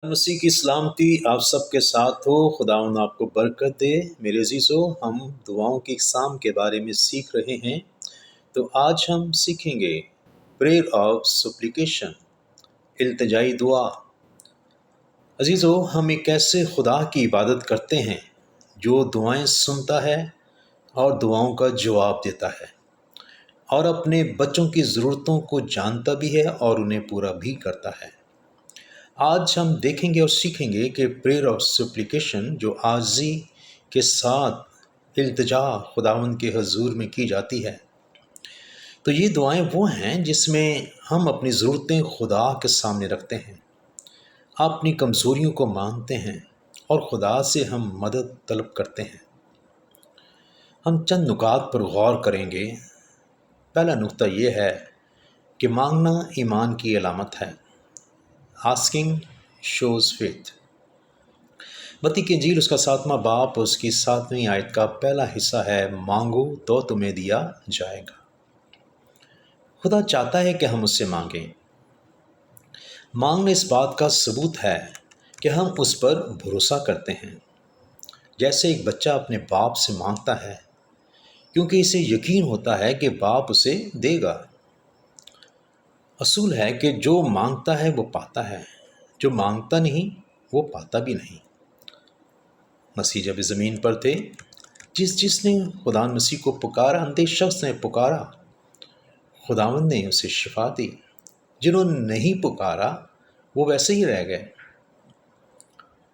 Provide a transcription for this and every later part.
مسیح کی سلامتی آپ سب کے ساتھ ہو۔ خداوند آپ کو برکت دے۔ میرے عزیزو، ہم دعاؤں کی اقسام کے بارے میں سیکھ رہے ہیں۔ تو آج ہم سیکھیں گے پریئر آف سپلیکیشن، التجائی دعا۔ عزیزو، ہم ایک ایسے خدا کی عبادت کرتے ہیں جو دعائیں سنتا ہے اور دعاؤں کا جواب دیتا ہے، اور اپنے بچوں کی ضرورتوں کو جانتا بھی ہے اور انہیں پورا بھی کرتا ہے۔ آج ہم دیکھیں گے اور سیکھیں گے کہ پریئر آف سپلیکیشن جو عاجزی کے ساتھ التجا خداوند کے حضور میں کی جاتی ہے، تو یہ دعائیں وہ ہیں جس میں ہم اپنی ضرورتیں خدا کے سامنے رکھتے ہیں، اپنی کمزوریوں کو مانتے ہیں اور خدا سے ہم مدد طلب کرتے ہیں۔ ہم چند نکات پر غور کریں گے۔ پہلا نقطہ یہ ہے کہ مانگنا ایمان کی علامت ہے۔ Asking shows faith. متی کی انجیل اس کا 7واں باب اس کی 7ویں آیت کا پہلا حصہ ہے، مانگو تو تمہیں دیا جائے گا۔ خدا چاہتا ہے کہ ہم اس سے مانگیں۔ مانگنا اس بات کا ثبوت ہے کہ ہم اس پر بھروسہ کرتے ہیں، جیسے ایک بچہ اپنے باپ سے مانگتا ہے کیونکہ اسے یقین ہوتا ہے کہ باپ اسے دے گا۔ اصول ہے کہ جو مانگتا ہے وہ پاتا ہے، جو مانگتا نہیں وہ پاتا بھی نہیں۔ مسیح جب زمین پر تھے، جس نے خدا مسیح کو پکارا، اندھے شخص نے پکارا، خداوند نے اسے شفا دی۔ جنہوں نے نہیں پکارا وہ ویسے ہی رہ گئے۔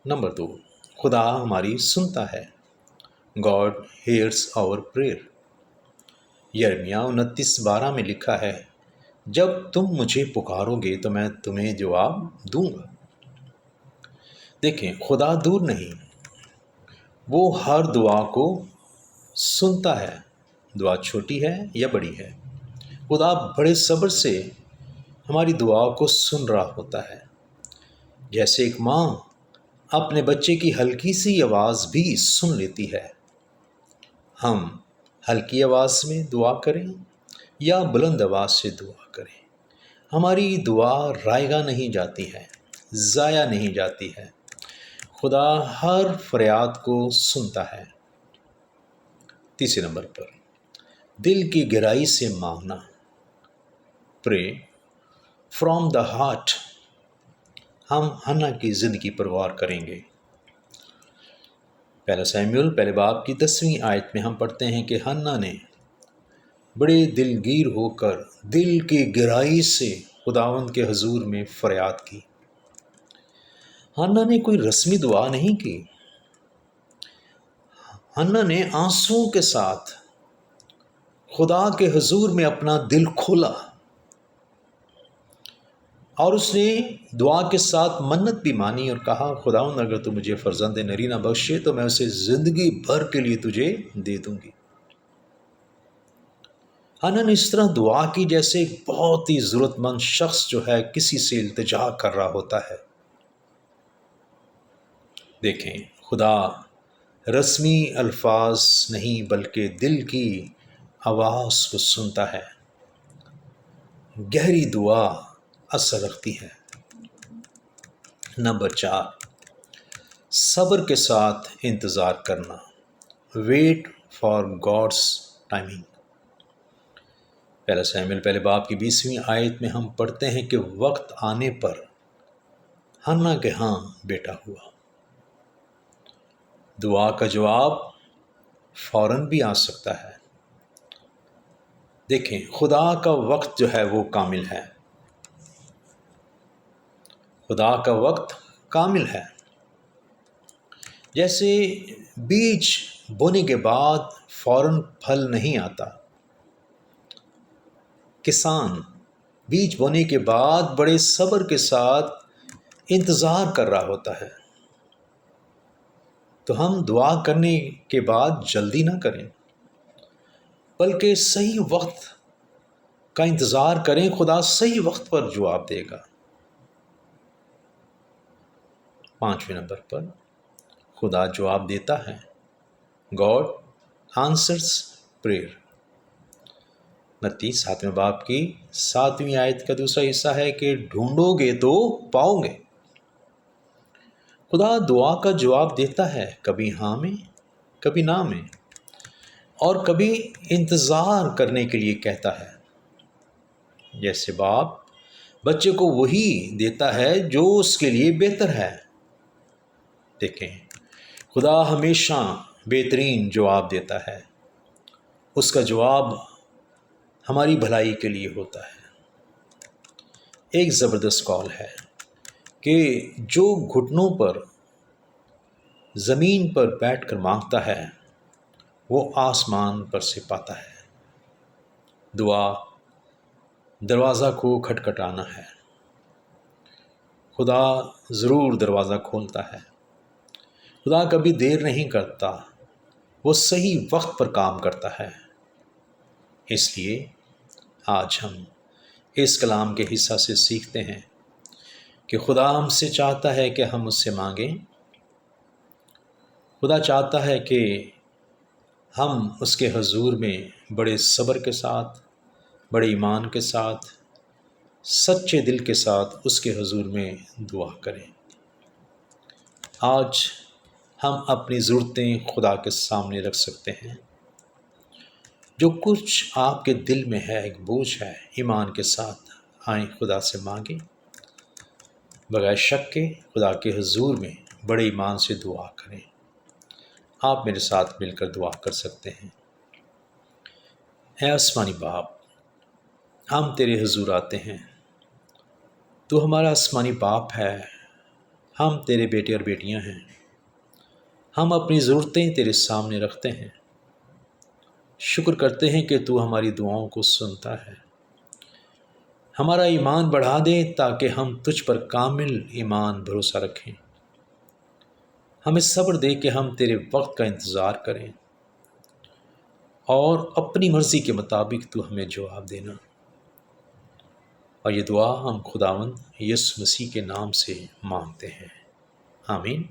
نمبر 2، خدا ہماری سنتا ہے۔ God hears our prayer۔ یرمیہ 29:12 میں لکھا ہے، جب تم مجھے پکارو گے تو میں تمہیں جواب دوں گا۔ دیکھیں، خدا دور نہیں، وہ ہر دعا کو سنتا ہے، دعا چھوٹی ہے یا بڑی ہے۔ خدا بڑے صبر سے ہماری دعا کو سن رہا ہوتا ہے، جیسے ایک ماں اپنے بچے کی ہلکی سی آواز بھی سن لیتی ہے۔ ہم ہلکی آواز میں دعا کریں یا بلند آواز سے دعا کریں، ہماری دعا رائے گاہ نہیں جاتی ہے، ضائع نہیں جاتی ہے۔ خدا ہر فریاد کو سنتا ہے۔ تیسرے نمبر پر، دل کی گہرائی سے مانگنا، پرے فرام دا ہارٹ۔ ہم حنا کی زندگی پر غور کریں گے۔ پہلا سیموئیل پہلے باب کی 10ویں آیت میں ہم پڑھتے ہیں کہ حنا نے بڑے دلگیر ہو کر دل کی گہرائی سے خداوند کے حضور میں فریاد کی۔ حنا نے کوئی رسمی دعا نہیں کی، حنا نے آنسوؤں کے ساتھ خدا کے حضور میں اپنا دل کھولا، اور اس نے دعا کے ساتھ منت بھی مانی اور کہا، خداوند اگر تو مجھے فرزند نرینہ بخشے تو میں اسے زندگی بھر کے لیے تجھے دے دوں گی۔ حنا نے اس طرح دعا کی جیسے ایک بہت ہی ضرورت مند شخص جو ہے کسی سے التجا کر رہا ہوتا ہے۔ دیکھیں، خدا رسمی الفاظ نہیں بلکہ دل کی آواز کو سنتا ہے۔ گہری دعا اثر رکھتی ہے۔ نمبر 4، صبر کے ساتھ انتظار کرنا، ویٹ فار گاڈس ٹائمنگ۔ پہلا سیموئیل پہلے باب کی 20ویں آیت میں ہم پڑھتے ہیں کہ وقت آنے پر حنا کے ہاں بیٹا ہوا۔ دعا کا جواب فوراً بھی آ سکتا ہے۔ دیکھیں، خدا کا وقت جو ہے وہ کامل ہے، خدا کا وقت کامل ہے۔ جیسے بیج بونے کے بعد فوراً پھل نہیں آتا، کسان بیج بونے کے بعد بڑے صبر کے ساتھ انتظار کر رہا ہوتا ہے۔ تو ہم دعا کرنے کے بعد جلدی نہ کریں، بلکہ صحیح وقت کا انتظار کریں۔ خدا صحیح وقت پر جواب دے گا۔ 5ویں نمبر پر، خدا جواب دیتا ہے، گاڈ آنسرس پریئر۔ متی 7ویں باب کی 7ویں آیت کا دوسرا حصہ ہے کہ ڈھونڈو گے تو پاؤ گے۔ خدا دعا کا جواب دیتا ہے، کبھی ہاں میں، کبھی نہ میں، اور کبھی انتظار کرنے کے لیے کہتا ہے۔ جیسے باپ بچے کو وہی دیتا ہے جو اس کے لیے بہتر ہے۔ دیکھیں، خدا ہمیشہ بہترین جواب دیتا ہے۔ اس کا جواب ہماری بھلائی کے لیے ہوتا ہے۔ ایک زبردست کال ہے کہ جو گھٹنوں پر زمین پر بیٹھ کر مانگتا ہے وہ آسمان پر سے پاتا ہے۔ دعا دروازہ کو کھٹکھٹانا ہے۔ خدا ضرور دروازہ کھولتا ہے۔ خدا کبھی دیر نہیں کرتا، وہ صحیح وقت پر کام کرتا ہے۔ اس لیے آج ہم اس کلام کے حصہ سے سیکھتے ہیں کہ خدا ہم سے چاہتا ہے کہ ہم اس سے مانگیں۔ خدا چاہتا ہے کہ ہم اس کے حضور میں بڑے صبر کے ساتھ، بڑے ایمان کے ساتھ، سچے دل کے ساتھ اس کے حضور میں دعا کریں۔ آج ہم اپنی ضرورتیں خدا کے سامنے رکھ سکتے ہیں۔ جو کچھ آپ کے دل میں ہے، ایک بوجھ ہے، ایمان کے ساتھ آئیں خدا سے مانگیں۔ بغیر شک کے خدا کے حضور میں بڑے ایمان سے دعا کریں۔ آپ میرے ساتھ مل کر دعا کر سکتے ہیں۔ اے آسمانی باپ، ہم تیرے حضور آتے ہیں۔ تو ہمارا آسمانی باپ ہے، ہم تیرے بیٹے اور بیٹیاں ہیں۔ ہم اپنی ضرورتیں تیرے سامنے رکھتے ہیں۔ شکر کرتے ہیں کہ تو ہماری دعاؤں کو سنتا ہے۔ ہمارا ایمان بڑھا دے تاکہ ہم تجھ پر کامل ایمان بھروسہ رکھیں۔ ہمیں صبر دے کہ ہم تیرے وقت کا انتظار کریں، اور اپنی مرضی کے مطابق تو ہمیں جواب دینا۔ اور یہ دعا ہم خداوند یسوع مسیح کے نام سے مانگتے ہیں، آمین۔